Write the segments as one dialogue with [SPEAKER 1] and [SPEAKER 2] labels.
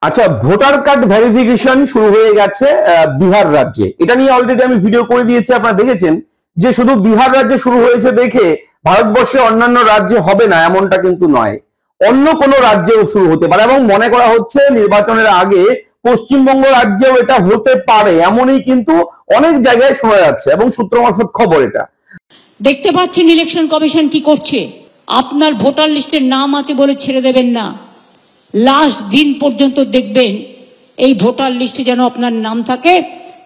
[SPEAKER 1] আচ্ছা, voter card verification শুরু হয়ে গেছে বিহার রাজ্যে। এটা নিয়ে অলরেডি আমি ভিডিও করে দিয়েছি, আপনারা দেখেছেন যে শুধু বিহার রাজ্যে শুরু হয়েছে দেখে ভারতবর্ষে অন্যান্য রাজ্যে হবে না এমনটা কিন্তু নয়, অন্য কোনো রাজ্যেও শুরু হতে পারে এবং মনে করা হচ্ছে নির্বাচনের আগে পশ্চিমবঙ্গ রাজ্যেও এটা হতে পারে, এমনই কিন্তু অনেক জায়গায় শোনা যাচ্ছে এবং সূত্র মারফত খবর। এটা
[SPEAKER 2] দেখতে পাচ্ছেন ইলেকশন কমিশন কি করছে। আপনার ভোটার লিস্টের নাম আছে বলে ছেড়ে দেবেন না, লাস্ট দিন পর্যন্ত দেখবেন এই ভোটার লিস্টে যেন আপনার নাম থাকে,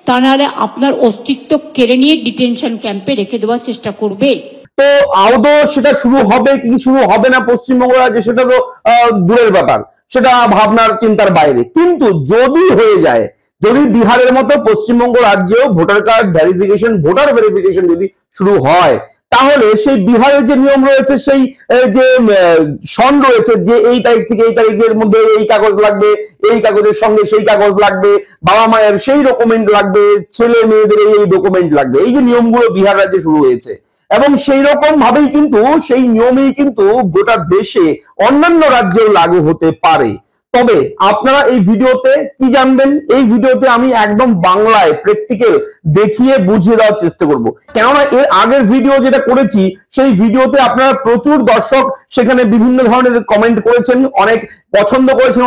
[SPEAKER 2] তা নাহলে আপনার অস্তিত্ব কেড়ে নিয়ে ডিটেনশন ক্যাম্পে রেখে দেওয়ার চেষ্টা করবে।
[SPEAKER 1] তো আদৌ সেটা শুরু হবে কি শুরু হবে না পশ্চিমবঙ্গ রাজ্যে সেটা তো দূরের ব্যাপার, সেটা ভাবনার চিন্তার বাইরে। কিন্তু যদি হয়ে যায়, যদি বিহারের মতো পশ্চিমবঙ্গ রাজ্যেও voter card verification, voter verification যদি শুরু হয়, তাহলে সেই বিহারের যে নিয়ম রয়েছে, সেই যে সন রয়েছে যে এই তারিখ থেকে এই তারিখের মধ্যে এই কাগজ লাগবে, এই কাগজের সঙ্গে সেই কাগজ লাগবে, বাবা মায়ের সেই ডকুমেন্ট লাগবে, ছেলে মেয়েদের এই ডকুমেন্ট লাগবে, এই যে নিয়মগুলো বিহার রাজ্যে শুরু হয়েছে এবং সেই রকম ভাবেই কিন্তু সেই নিয়মেই কিন্তু গোটা দেশে অন্যান্য রাজ্যেও লাগু হতে পারে। তবে আপনারা এই ভিডিওতে কি জানবেন, এই ভিডিওতে আমি একদম বাংলায় প্র্যাকটিক্যাল দেখিয়ে বুঝিয়ে দেওয়ার চেষ্টা করব। কেননা এর আগের ভিডিও যেটা করেছি সেই ভিডিওতে আপনারা প্রচুর দর্শক সেখানে বিভিন্ন ধরনের কমেন্ট করেছেন, অনেক পছন্দ করেছেন,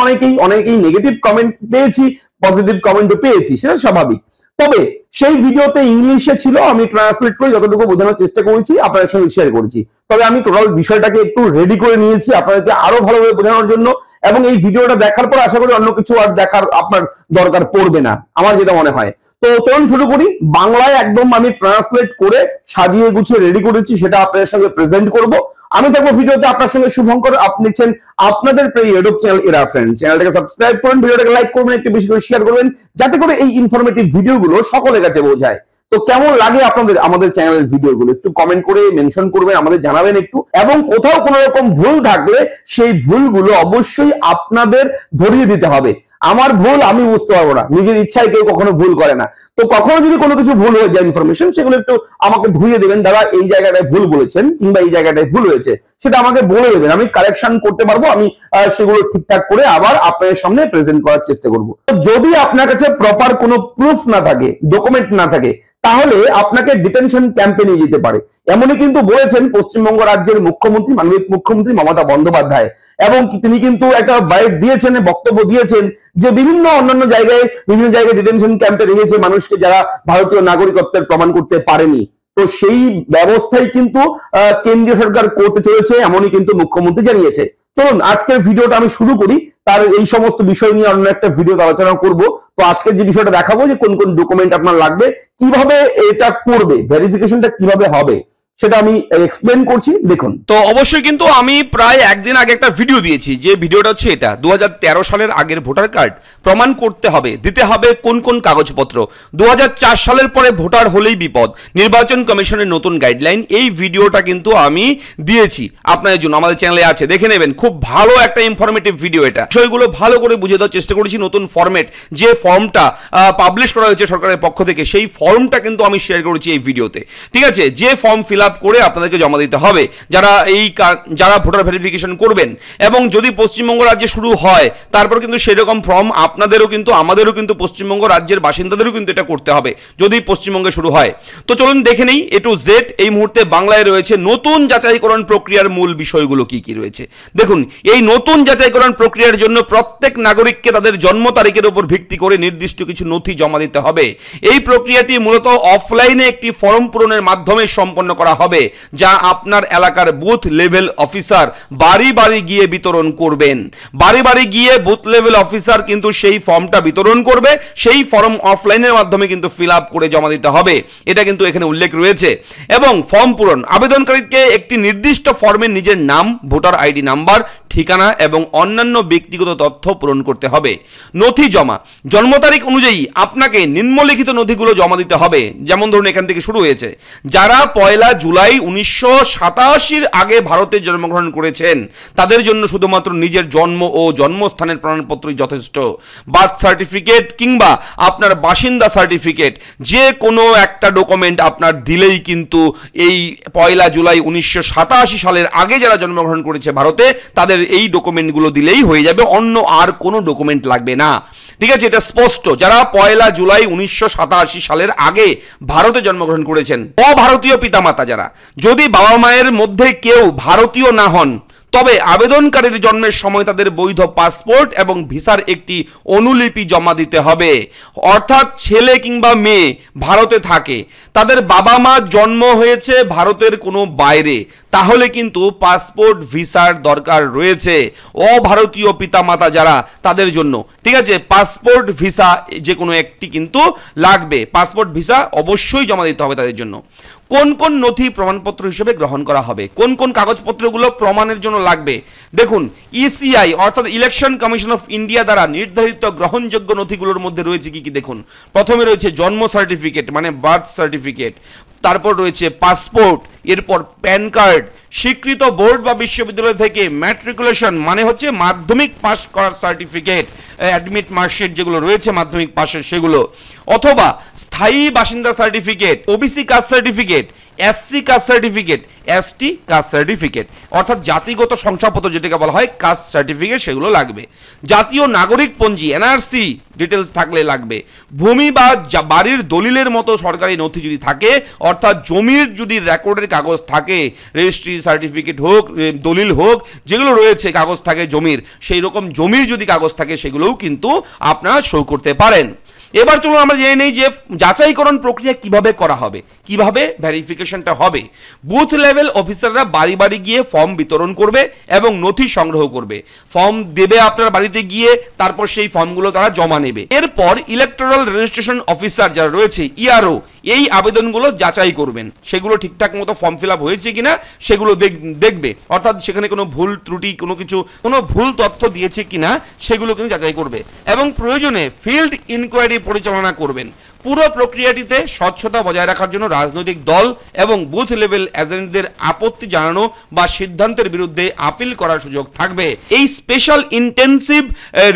[SPEAKER 1] অনেকেই নেগেটিভ কমেন্ট পেয়েছি, পজিটিভ কমেন্টও পেয়েছি, সেটা স্বাভাবিক। তবে সেই ভিডিওতে ইংলিশে ছিল, আমি ট্রান্সলেট করে যতটুকু বোঝানোর চেষ্টা করেছি আপনাদের সঙ্গে শেয়ার করেছি। তবে আমি টোটাল বিষয়টাকে একটু রেডি করে নিয়েছি আপনাদেরকে আরো ভালোভাবে বোঝানোর জন্য, এবং এই ভিডিওটা দেখার পর আশা করি অন্য কিছু আর দেখার আপনার দরকার পড়বে না, আমার যেটা মনে হয়। তো চলুন শুরু করি। বাংলায় একদম আমি ট্রান্সলেট করে সাজিয়ে গুছিয়ে রেডি করেছি, সেটা আপনাদের সঙ্গে প্রেজেন্ট করব। আমি থাকবো ভিডিওতে আপনার সঙ্গে শুভঙ্কর। আপনি দেখছেন আপনাদের প্রিয় ইউটিউব চ্যানেল এরা ফ্রেন্ড। চ্যানেলটাকে সাবস্ক্রাইব করুন, ভিডিওটাকে লাইক করবেন, একটু বেশি করে শেয়ার করবেন, যাতে করে এই ইনফরমেটিভ ভিডিওগুলো সকলের কাছে পৌঁছায়। তো কেমন লাগে আপনাদের আমাদের চ্যানেলের ভিডিওগুলো একটু কমেন্ট করে মেনশন করবেন, আমাদের জানাবেন একটু, এবং কোথাও কোনো রকম ভুল থাকলে সেই ভুলগুলো অবশ্যই আপনাদের ধরিয়ে দিতে হবে। আমার ভুল আমি বুঝতে পারবো না, নিজের ইচ্ছায় কেউ কখনো ভুল করে না। তো কখনো যদি কোনো কিছু ভুল হয়ে যায় ইনফরমেশন, সেগুলো একটু আমাকে ধরিয়ে দেবেন, দাদা এই জায়গাটায় ভুল বলেছেন কিংবা এই জায়গাটায় ভুল হয়েছে, সেটা আমাকে বলে দেবেন, আমি কারেকশন করতে পারবো, আমি সেগুলো ঠিকঠাক করে আবার আপনাদের সামনে প্রেজেন্ট করার চেষ্টা করব। যদি আপনার কাছে প্রপার কোনো প্রুফ না থাকে, ডকুমেন্ট না থাকে, তাহলে আপনাকে ডিটেনশন ক্যাম্পে নিয়ে যেতে পারে, এমনই কিন্তু বলেছেন পশ্চিমবঙ্গ রাজ্যের মুখ্যমন্ত্রী, মাননীয় মুখ্যমন্ত্রী মমতা বন্দ্যোপাধ্যায়। এবং তিনি কিন্তু একটা বাইট দিয়েছেন, বক্তব্য দিয়েছেন যে বিভিন্ন জায়গায় ডিটেনশন ক্যাম্পে রেখেছে মানুষকে যারা ভারতীয় নাগরিকত্বের প্রমাণ করতে পারেনি। তো সেই ব্যবস্থাই কিন্তু কেন্দ্রীয় সরকার করতে চলেছে, এমনই কিন্তু মুখ্যমন্ত্রী জানিয়েছে। চলুন আজকের ভিডিওটা আমি শুরু করি, তার এই সমস্ত বিষয় নিয়ে অন্য একটা ভিডিওতে আলোচনা করব। তো আজকে যে বিষয়টা দেখাবো যে কোন কোন ডকুমেন্ট আপনার লাগবে, কিভাবে এটা করবে, ভেরিফিকেশনটা কিভাবে হবে, সেটা আমি এক্সপ্লেন করছি, দেখুন।
[SPEAKER 3] তো অবশ্যই কিন্তু আমি প্রায় একদিন আগে একটা ভিডিও দিয়েছি, যে ভিডিওটা হচ্ছে এটা 2013 সালের আগের ভোটার কার্ড প্রমাণ করতে হবে, দিতে হবে কোন কোন কাগজপত্র, 2004 সালের পরে ভোটার হলেই বিপদ, নির্বাচন কমিশনের নতুন গাইডলাইন। এই ভিডিওটা কিন্তু আমি দিয়েছি আপনাদের জন্য, আমাদের চ্যানেলে আছে, দেখে নেবেন। খুব ভালো একটা ইনফরমেটিভ ভিডিও, এটা বিষয়গুলো ভালো করে বুঝিয়ে দেওয়ার চেষ্টা করেছি। নতুন ফরম্যাট, যে ফর্মটা পাবলিশ করা হয়েছে সরকারের পক্ষ থেকে, সেই ফর্মটা কিন্তু আমি শেয়ার করেছি এই ভিডিওতে, ঠিক আছে। যে ফর্ম ফিল আপ করে আপনাদেরকে জমা দিতে হবে যারা ভোটার ভেরিফিকেশন করবেন। এবং যদি পশ্চিমবঙ্গ রাজ্যে শুরু হয়, তারপর কিন্তু সেরকম ফর্ম আপনাদেরও কিন্তু, আমাদেরও কিন্তু, পশ্চিমবঙ্গ রাজ্যের বাসিন্দাদেরও কিন্তু এটা করতে হবে যদি পশ্চিমবঙ্গে শুরু হয়। তো চলুন দেখে নেই A to Z। এই মুহূর্তে বাংলায় রয়েছে নতুন যাচাইকরণ প্রক্রিয়ার মূল বিষয়গুলো কি কি রয়েছে। দেখুন, এই নতুন যাচাইকরণ প্রক্রিয়ার জন্য প্রত্যেক নাগরিককে তাদের জন্ম তারিখের উপর ভিত্তি করে নির্দিষ্ট কিছু নথি জমা দিতে হবে। এই প্রক্রিয়াটি মূলত অফলাইনে একটি ফর্ম পূরণের মাধ্যমে সম্পন্ন করা হবে, যা আপনার এলাকার বুথ লেভেল অফিসার বাড়ি বাড়ি গিয়ে বিতরণ করবেন। বাড়ি বাড়ি গিয়ে বুথ লেভেল অফিসার কিন্তু সেই ফর্মটা বিতরণ করবে, সেই ফর্ম অফলাইনের মাধ্যমে কিন্তু ফিল আপ করে জমা দিতে হবে, এটা কিন্তু এখানে উল্লেখ রয়েছে। এবং ফর্ম পূরণ, আবেদনকারীকে একটি নির্দিষ্ট ফর্মে নিজের নাম, ভোটার আইডি নাম্বার, ঠিকানা এবং অন্যান্য ব্যক্তিগত তথ্য পূরণ করতে হবে। নথি জমা, জন্ম তারিখ অনুযায়ী আপনাকে নিম্নলিখিত নথিগুলো জমা দিতে হবে। যেমন ধরুন এখান থেকে শুরু হয়েছে, যারা 1 জুলাই 1987 আগে ভারতে জন্মগ্রহণ করেছেন তাদের জন্য শুধুমাত্র নিজের জন্ম ও জন্মস্থানের প্রমাণপত্রই যথেষ্ট। বার্থ সার্টিফিকেট কিংবা আপনার বাসিন্দা সার্টিফিকেট, যে কোনো একটা ডকুমেন্ট আপনার দিলেই কিন্তু এই 1 জুলাই 1987 সালের আগে যারা জন্মগ্রহণ করেছে ভারতে, তাদের এই ডকুমেন্টগুলো দিলেই হয়ে যাবে, অন্য আর কোনো ডকুমেন্ট লাগবে না। ঠিক আছে, এটা স্পষ্ট। যারা 1 জুলাই 1987 সালের আগে ভারতে জন্মগ্রহণ করেছেন, অভারতীয় পিতামাতা যারা, যদি বাবা মায়ের মধ্যে কেউ ভারতীয় না হন, তবে আবেদনকারীর জন্মের সময় তাদের বৈধ পাসপোর্ট এবং ভিসার একটি অনুলিপি জমা দিতে হবে। অর্থাৎ ছেলে কিংবা মেয়ে ভারতে থাকে, তাদের বাবা মা জন্ম হয়েছে ভারতের কোনো বাইরে, তাহলে কিন্তু পাসপোর্ট ভিসার দরকার রয়েছে। অভারতীয় পিতামাতা যারা, তাদের জন্য ঠিক আছে পাসপোর্ট ভিসা যে কোনো একটি কিন্তু লাগবে। পাসপোর্ট ভিসা অবশ্যই জমা দিতে হবে তাদের জন্য। কোন কোন নথি প্রমাণপত্র হিসেবে গ্রহণ করা হবে, কোন কোন কাগজপত্রগুলো প্রমাণের জন্য লাগবে, দেখুন ইসিআই অর্থাৎ ইলেকশন কমিশন অফ ইন্ডিয়া দ্বারা নির্ধারিত গ্রহণযোগ্য নথিগুলোর মধ্যে রয়েছে কি কি দেখুন। প্রথমে রয়েছে জন্ম সার্টিফিকেট মানে বার্থ সার্টিফিকেট, তারপর রয়েছে পাসপোর্ট, এরপর প্যান কার্ড, স্বীকৃত বোর্ড বা বিশ্ববিদ্যালয় থেকে ম্যাট্রিকুলেশন মানে হচ্ছে মাধ্যমিক পাস করার সার্টিফিকেট, অ্যাডমিট মার্কশিট যেগুলো রয়েছে মাধ্যমিক পাশের সেগুলো, অথবা স্থায়ী বাসিন্দা certificate, OBC caste certificate, SC caste certificate, ST caste certificate অর্থাৎ জাতিগত শংসাপত্র যেটাকে বলা হয় কাস্ট সার্টিফিকেট, সেগুলো লাগবে। জাতীয় নাগরিক পঞ্জি এনআরসি ডিটেলস থাকলে লাগবে। ভূমি বা বাড়ির দলিলের মতো সরকারি নথি যদি থাকে, অর্থাৎ জমির যদি রেকর্ডের কাগজ থাকে, রেজিস্ট্রি সার্টিফিকেট হোক, দলিল হোক, যেগুলো রয়েছে কাগজ থাকে জমির, সেই রকম জমির যদি কাগজ থাকে সেগুলোও কিন্তু আপনারা শো করতে পারেন। এবার চলুন আমরা জেনে নেই যে যাচাইকরণ প্রক্রিয়া কিভাবে করা হবে, কিভাবে ভেরিফিকেশনটা হবে। বুথ লেভেল অফিসাররা বাড়ি বাড়ি গিয়ে ফর্ম বিতরণ করবে এবং নথি সংগ্রহ করবে। ফর্ম দেবে আপনার বাড়িতে গিয়ে, তারপর সেই ফর্মগুলো তারা জমা নেবে। এরপর ইলেকটোরাল রেজিস্ট্রেশন অফিসার যারা রয়েছে ইআরও, এই আবেদনগুলো যাচাই করবেন, সেগুলো ঠিকঠাক মতো ফর্ম ফিল আপ হয়েছে কিনা সেগুলো দেখবে, অর্থাৎ সেখানে কোনো ভুল ত্রুটি, কোনো ভুল তথ্য দিয়েছে কিনা সেগুলো কিন্তু যাচাই করবে এবং প্রয়োজনে ফিল্ড ইনকোয়ারি পরিচালনা করবেন। পুরো প্রক্রিয়াটিতে স্বচ্ছতা বজায় রাখার জন্য রাজনৈতিক দল এবং বুথ লেভেল এজেন্টদের আপত্তি জানানো বা সিদ্ধান্তের বিরুদ্ধে আপিল করার সুযোগ থাকবে। এই স্পেশাল ইন্টেন্সিভ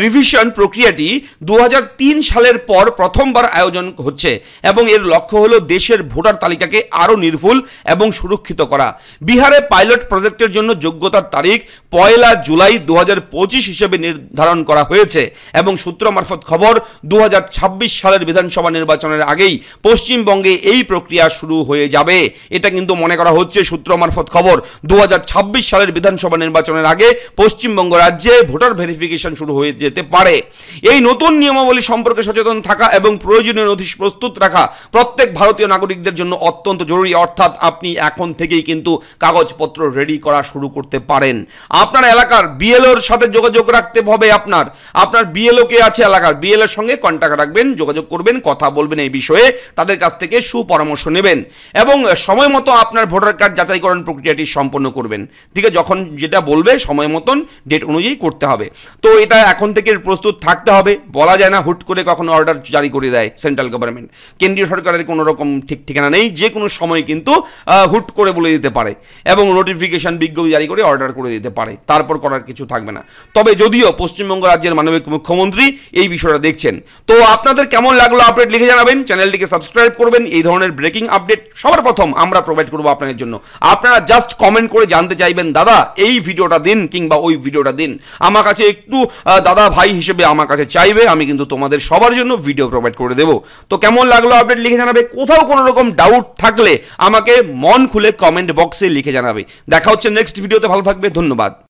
[SPEAKER 3] রিভিশন প্রক্রিয়াটি 2003 সালের পর প্রথমবার আয়োজন হচ্ছে এবং এর লক্ষ্য হলো দেশের ভোটার তালিকাকে আরও নির্ভুল এবং সুরক্ষিত করা। বিহারে পাইলট প্রজেক্টের জন্য যোগ্যতার তারিখ 1 জুলাই 2025 হিসেবে নির্ধারণ করা হয়েছে এবং সূত্র মারফত খবর 2026 সালের বিধানসভা নির্বাচনের আগেই পশ্চিমবঙ্গে এই প্রক্রিয়া শুরু হয়ে যাবে। এটা কিন্তু মনে করা হচ্ছে সূত্র মারফত খবর 2026 সালের বিধানসভা নির্বাচনের আগে পশ্চিমবঙ্গ রাজ্যে ভোটার ভেরিফিকেশন শুরু হয়ে যেতে পারে। এই নতুন নিয়মাবলী সম্পর্কে সচেতন থাকা এবং প্রয়োজনীয় নথি প্রস্তুত রাখা প্রত্যেক ভারতীয় নাগরিকদের জন্য অত্যন্ত জরুরি। অর্থাৎ আপনি এখন থেকেই কিন্তু কাগজপত্র রেডি করা শুরু করতে পারেন। আপনার এলাকার বিএলওর সাথে যোগাযোগ রাখতে হবে। আপনার বিএলও কে আছে এলাকার, বিএলওর সঙ্গে কন্ট্যাক্ট রাখবেন, যোগাযোগ করবেন, কথা বলবেন এই বিষয়ে, তাদের কাছ থেকে সুপরামর্শ নেবেন এবং সময় মতো আপনার ভোটার কার্ড যাচাইকরণ প্রক্রিয়াটি সম্পন্ন করবেন। ঠিক আছে, যখন যেটা বলবে সময় মতন ডেট অনুযায়ী করতে হবে। তো এটা এখন থেকে প্রস্তুত থাকতে হবে। বলা যায় না হুট করে কখনো অর্ডার জারি করে দেয় সেন্ট্রাল গভর্নমেন্ট, কেন্দ্রীয় সরকারের কোনো রকম ঠিক ঠিকানা নেই, যে কোনো সময় কিন্তু হুট করে বলে দিতে পারে এবং নোটিফিকেশন বিজ্ঞপ্তি জারি করে অর্ডার করে দিতে পারে, তারপর করার কিছু থাকবে না। তবে যদিও পশ্চিমবঙ্গ রাজ্যের মাননীয় মুখ্যমন্ত্রী এই বিষয়টা দেখছেন। তো আপনাদের কেমন লাগলো আপডেট লিখে জানাবেন, চ্যানেলটিকে সাবস্ক্রাইব করবেন। এই ধরনের ব্রেকিং আপডেট সবার প্রথম আমরা প্রোভাইড করবো আপনাদের জন্য। আপনারা জাস্ট কমেন্ট করে জানতে চাইবেন দাদা এই ভিডিওটা দিন কিংবা ওই ভিডিওটা দিন, আমার কাছে একটু দাদা ভাই হিসেবে আমার কাছে চাইবে, আমি কিন্তু তোমাদের সবার জন্য ভিডিও প্রোভাইড করে দেবো। তো কেমন লাগলো আপডেট লিখে জানাবে। কোথাও কোনো রকম ডাউট থাকলে আমাকে মন খুলে কমেন্ট বক্সে লিখে জানাবে। দেখা হচ্ছে নেক্সট ভিডিওতে, ভালো থাকবে, ধন্যবাদ।